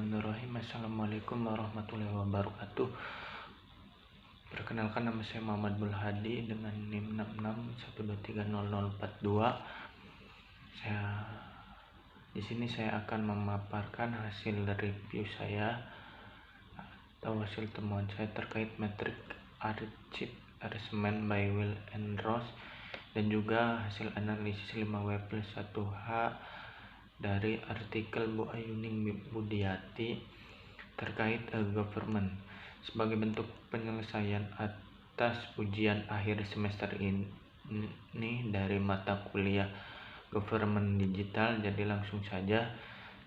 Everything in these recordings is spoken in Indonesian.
Bismillahirrahmanirrahim. Assalamualaikum warahmatullahi wabarakatuh. Perkenalkan, nama saya Muhammad Bulhadi dengan NIM 66123042. Di sini saya akan memaparkan hasil review saya atau hasil temuan saya terkait metrik Archit Arrangement by Will and Ross, dan juga hasil analisis 5W+1H dari artikel Bu Ayuning Budiati terkait government sebagai bentuk penyelesaian atas ujian akhir semester ini dari mata kuliah government digital. Jadi langsung saja,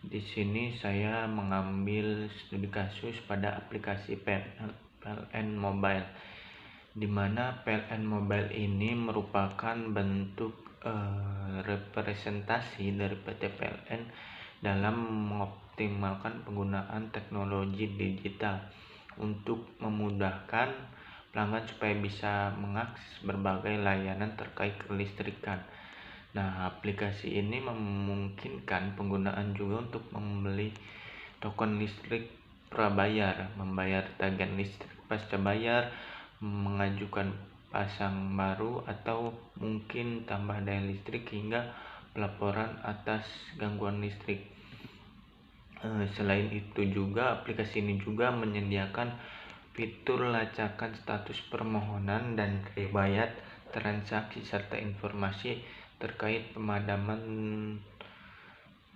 di sini saya mengambil studi kasus pada aplikasi PLN Mobile, di mana PLN Mobile ini merupakan bentuk representasi dari PT PLN dalam mengoptimalkan penggunaan teknologi digital untuk memudahkan pelanggan supaya bisa mengakses berbagai layanan terkait kelistrikan. Nah, aplikasi ini memungkinkan penggunaan juga untuk membeli token listrik prabayar, membayar tagihan listrik pasca bayar, mengajukan pasang baru atau mungkin tambah daya listrik, hingga pelaporan atas gangguan listrik. Selain itu juga, aplikasi ini juga menyediakan fitur lacakan status permohonan dan riwayat transaksi serta informasi terkait pemadaman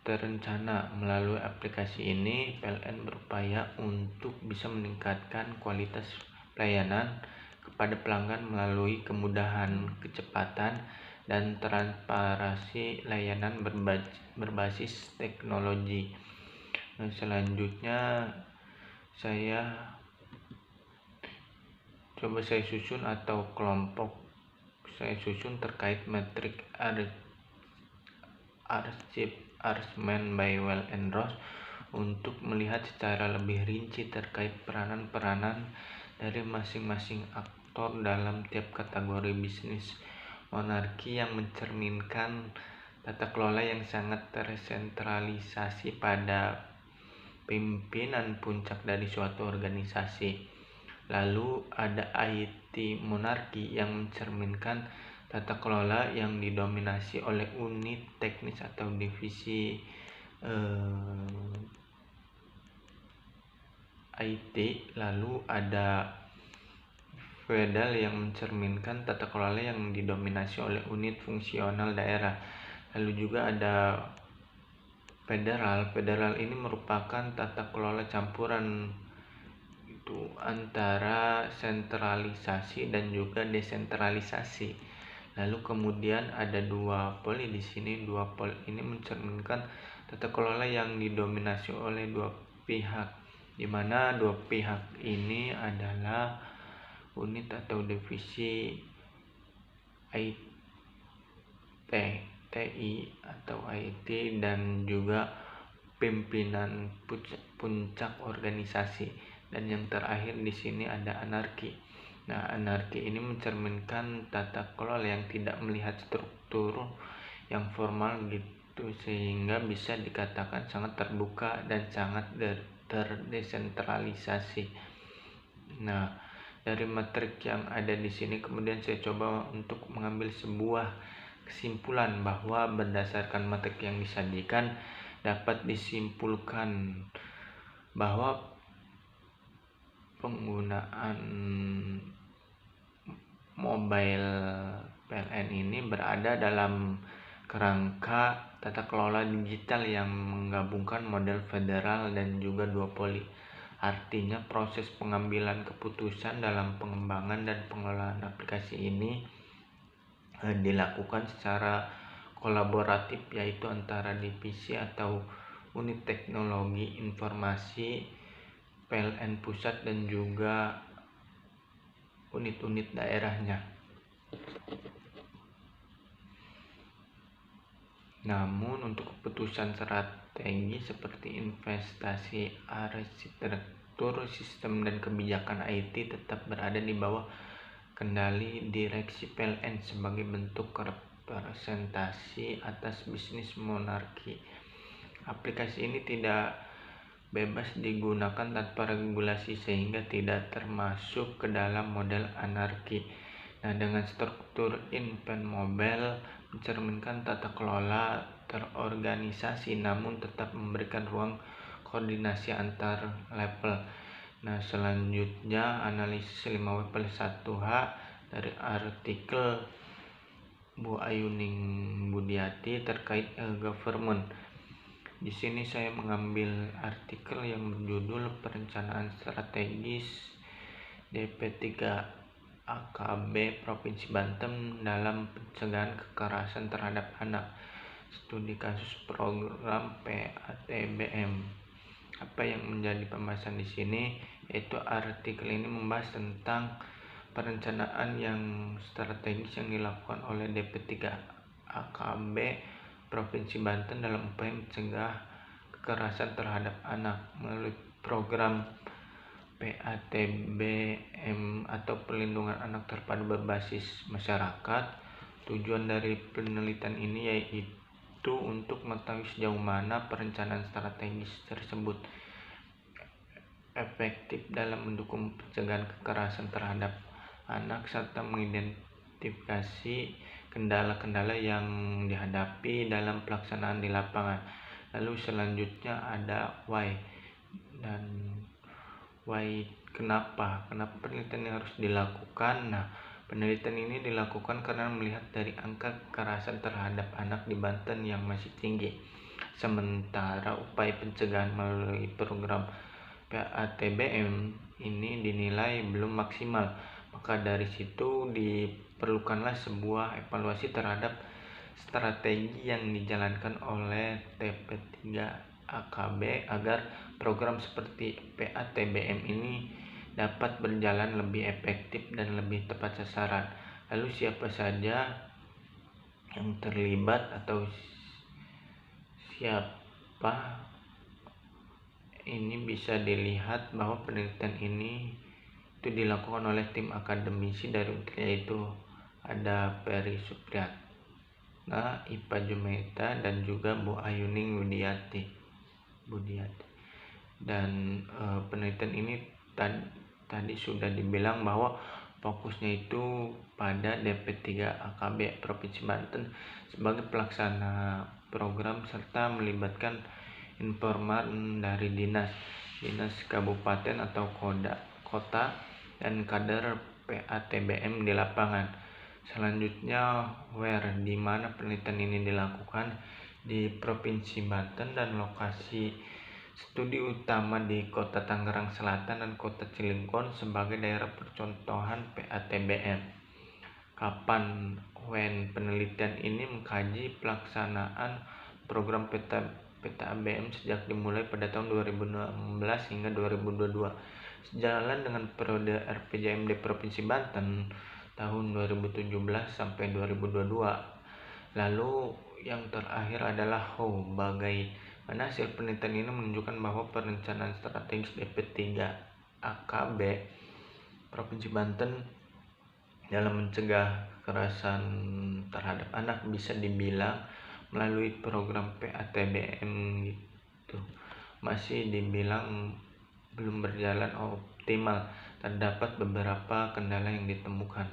terencana. Melalui aplikasi ini, PLN berupaya untuk bisa meningkatkan kualitas pelayanan kepada pelanggan melalui kemudahan, kecepatan, dan transparansi layanan berbasis teknologi. Selanjutnya saya susun atau kelompok saya susun terkait metrik Archit Arrangement by Will and Ross untuk melihat secara lebih rinci terkait peranan-peranan dari masing-masing aktor dalam tiap kategori bisnis monarki yang mencerminkan tata kelola yang sangat tersentralisasi pada pimpinan puncak dari suatu organisasi. Lalu ada IT monarki yang mencerminkan tata kelola yang didominasi oleh unit teknis atau divisi IT. Lalu ada feudal yang mencerminkan tata kelola yang didominasi oleh unit fungsional daerah. Lalu juga ada federal ini merupakan tata kelola campuran itu antara sentralisasi dan juga desentralisasi. Lalu kemudian ada duopol. Di sini duopol ini mencerminkan tata kelola yang didominasi oleh dua pihak, di mana dua pihak ini adalah unit atau divisi TI atau IT dan juga pimpinan puncak organisasi. Dan yang terakhir di sini ada anarki. Nah, anarki ini mencerminkan tata kelola yang tidak melihat struktur yang formal gitu, sehingga bisa dikatakan sangat terbuka dan sangat terdesentralisasi. Nah, dari metrik yang ada di sini kemudian saya coba untuk mengambil sebuah kesimpulan bahwa berdasarkan metrik yang disajikan dapat disimpulkan bahwa penggunaan mobile PLN ini berada dalam kerangka tata kelola digital yang menggabungkan model federal dan juga duopoli. Artinya proses pengambilan keputusan dalam pengembangan dan pengelolaan aplikasi ini dilakukan secara kolaboratif, yaitu antara divisi atau unit teknologi informasi PLN pusat dan juga unit-unit daerahnya. Namun untuk keputusan strategi seperti investasi, arsitektur sistem, dan kebijakan IT tetap berada di bawah kendali direksi PLN sebagai bentuk representasi atas bisnis monarki. Aplikasi ini tidak bebas digunakan tanpa regulasi sehingga tidak termasuk ke dalam model anarki. Nah, dengan struktur Invent Mobile mencerminkan tata kelola terorganisasi namun tetap memberikan ruang koordinasi antar level. Nah, selanjutnya analisis 5W+1H dari artikel Bu Ayuning Budiati terkait government. Di sini saya mengambil artikel yang berjudul Perencanaan Strategis DP3 AKB Provinsi Banten dalam pencegahan kekerasan terhadap anak. Studi kasus program PATBM. Apa yang menjadi pembahasan di sini, yaitu artikel ini membahas tentang perencanaan yang strategis yang dilakukan oleh DP3 AKB Provinsi Banten dalam upaya mencegah kekerasan terhadap anak melalui program PATBM atau Perlindungan Anak Terpadu Berbasis Masyarakat. Tujuan dari penelitian ini yaitu untuk mengetahui sejauh mana perencanaan strategis tersebut efektif dalam mendukung pencegahan kekerasan terhadap anak serta mengidentifikasi kendala-kendala yang dihadapi dalam pelaksanaan di lapangan. Lalu selanjutnya ada why. Dan why, kenapa penelitian ini harus dilakukan? Nah, penelitian ini dilakukan karena melihat dari angka kekerasan terhadap anak di Banten yang masih tinggi, sementara upaya pencegahan melalui program PATBM ini dinilai belum maksimal. Maka dari situ diperlukanlah sebuah evaluasi terhadap strategi yang dijalankan oleh TP3 AKB agar program seperti PATBM ini dapat berjalan lebih efektif dan lebih tepat sasaran. Lalu siapa saja yang terlibat atau siapa, ini bisa dilihat bahwa penelitian ini itu dilakukan oleh tim akademisi dari yaitu ada Ferry Supriyatna, Ipa Jumeta, dan juga Bu Ayuning Budiati. Dan penelitian ini tadi sudah dibilang bahwa fokusnya itu pada DP3 AKB Provinsi Banten sebagai pelaksana program serta melibatkan informan dari dinas kabupaten atau kota dan kader PATBM di lapangan. Selanjutnya where, di mana penelitian ini dilakukan di Provinsi Banten dan lokasi studi utama di Kota Tangerang Selatan dan Kota Cilegon sebagai daerah percontohan PATBM. Kapan? When, penelitian ini mengkaji pelaksanaan program PATBM sejak dimulai pada tahun 2016 hingga 2022. Sejalan dengan periode RPJMD Provinsi Banten tahun 2017 sampai 2022. Lalu yang terakhir adalah how, bagaimana hasil penelitian ini menunjukkan bahwa perencanaan strategis DP3 AKB Provinsi Banten dalam mencegah kekerasan terhadap anak bisa dibilang melalui program PATBM gitu masih dibilang belum berjalan optimal. Terdapat beberapa kendala yang ditemukan.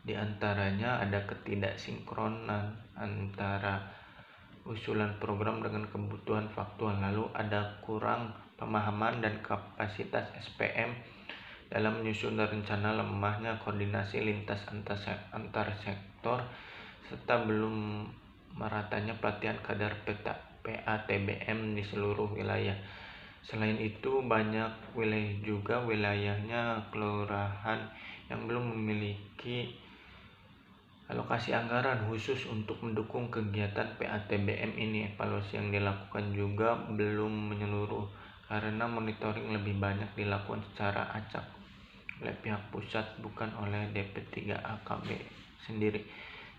Di antaranya ada ketidaksinkronan antara usulan program dengan kebutuhan faktual, lalu ada kurang pemahaman dan kapasitas SPM dalam menyusun rencana, lemahnya koordinasi lintas antar sektor, serta belum meratanya pelatihan kader PATBM di seluruh wilayah. Selain itu, banyak wilayahnya kelurahan yang belum memiliki alokasi anggaran khusus untuk mendukung kegiatan PATBM ini. Evaluasi yang dilakukan juga belum menyeluruh karena monitoring lebih banyak dilakukan secara acak oleh pihak pusat, bukan oleh DP3 AKB sendiri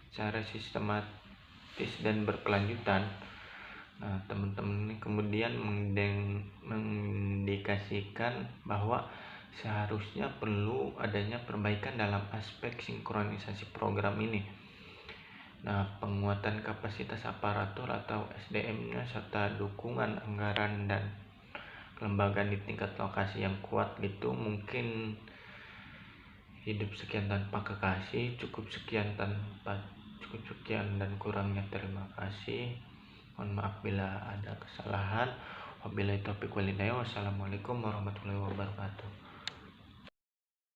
secara sistematis dan berkelanjutan. Nah, teman-teman ini kemudian mengindikasikan bahwa seharusnya perlu adanya perbaikan dalam aspek sinkronisasi program ini. Nah, penguatan kapasitas aparatur atau SDM-nya serta dukungan anggaran dan kelembagaan di tingkat lokasi yang kuat gitu. Mungkin hidup sekian tanpa kekasih, cukup sekian dan kurangnya terima kasih. Mohon maaf bila ada kesalahan. Wabillahi taufiq walhidayah. Wassalamualaikum warahmatullahi wabarakatuh.